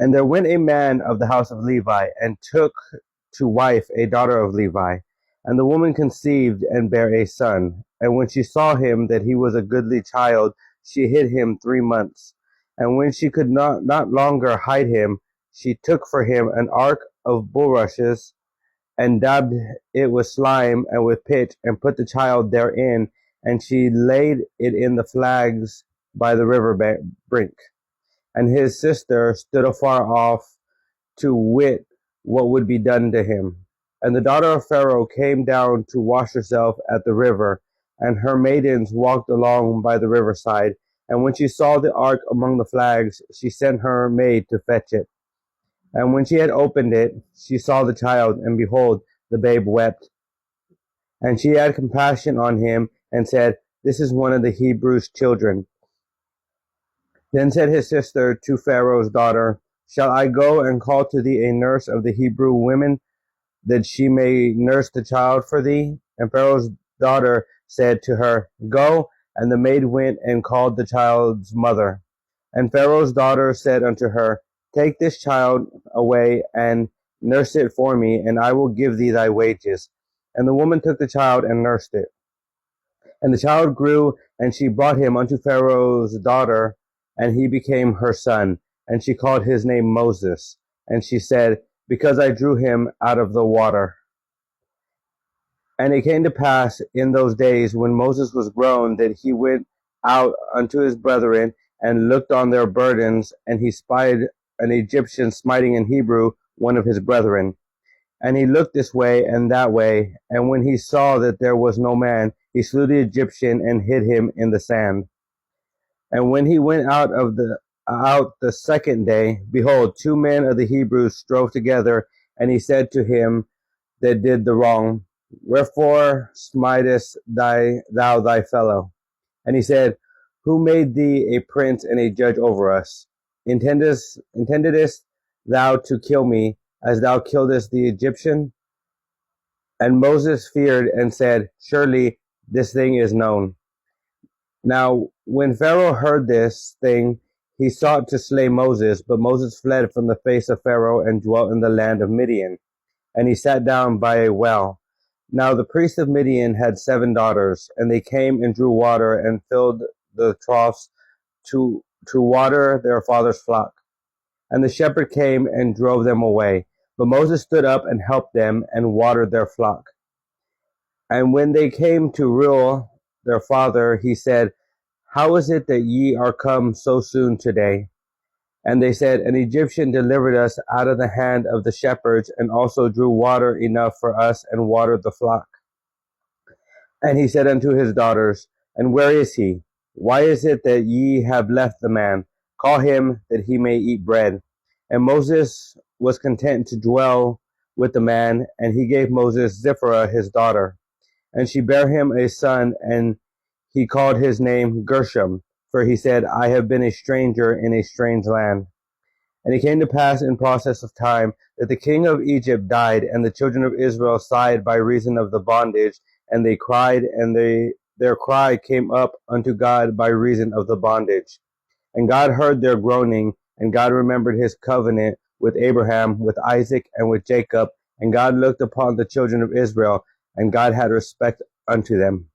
And there went a man of the house of Levi, and took to wife a daughter of Levi. And the woman conceived and bare a son. And when she saw him that he was a goodly child, she hid him 3 months. And when she could not longer hide him, she took for him an ark of bulrushes, and daubed it with slime and with pitch, and put the child therein, and she laid it in the flags by the river brink. And his sister stood afar off to wit what would be done to him. And the daughter of Pharaoh came down to wash herself at the river, and her maidens walked along by the riverside. And when she saw the ark among the flags, she sent her maid to fetch it. And when she had opened it, she saw the child, and behold, the babe wept. And she had compassion on him, and said, This is one of the Hebrews' children. Then said his sister to Pharaoh's daughter, Shall I go and call to thee a nurse of the Hebrew women, that she may nurse the child for thee? And Pharaoh's daughter said to her, Go. And the maid went and called the child's mother. And Pharaoh's daughter said unto her, Take this child away and nurse it for me, and I will give thee thy wages. And the woman took the child and nursed it. And the child grew, and she brought him unto Pharaoh's daughter, and he became her son. And she called his name Moses. And she said, Because I drew him out of the water. And it came to pass in those days, when Moses was grown, that he went out unto his brethren, and looked on their burdens, and he spied an Egyptian smiting an Hebrew, one of his brethren. And he looked this way and that way, and when he saw that there was no man, he slew the Egyptian and hid him in the sand. And when he went out the second day, behold, 2 men of the Hebrews strove together, and he said to him that did the wrong, Wherefore smitest thou thy fellow? And he said, Who made thee a prince and a judge over us? Intendedest thou to kill me, as thou killedest the Egyptian? And Moses feared and said, Surely this thing is known. Now when Pharaoh heard this thing, he sought to slay Moses, but Moses fled from the face of Pharaoh and dwelt in the land of Midian. And he sat down by a well. Now the priest of Midian had 7 daughters, and they came and drew water and filled the troughs to water their father's flock. And the shepherd came and drove them away. But Moses stood up and helped them and watered their flock. And when they came to Reuel their father, he said, How is it that ye are come so soon today? And they said, An Egyptian delivered us out of the hand of the shepherds, and also drew water enough for us, and watered the flock. And he said unto his daughters, And where is he? Why is it that ye have left the man? Call him, that he may eat bread. And Moses was content to dwell with the man, and he gave Moses Zipporah his daughter. And she bare him a son, and he called his name Gershom, for he said, I have been a stranger in a strange land. And it came to pass in process of time that the king of Egypt died, and the children of Israel sighed by reason of the bondage, and they cried, and their cry came up unto God by reason of the bondage. And God heard their groaning, and God remembered his covenant with Abraham, with Isaac, and with Jacob. And God looked upon the children of Israel, and God had respect unto them.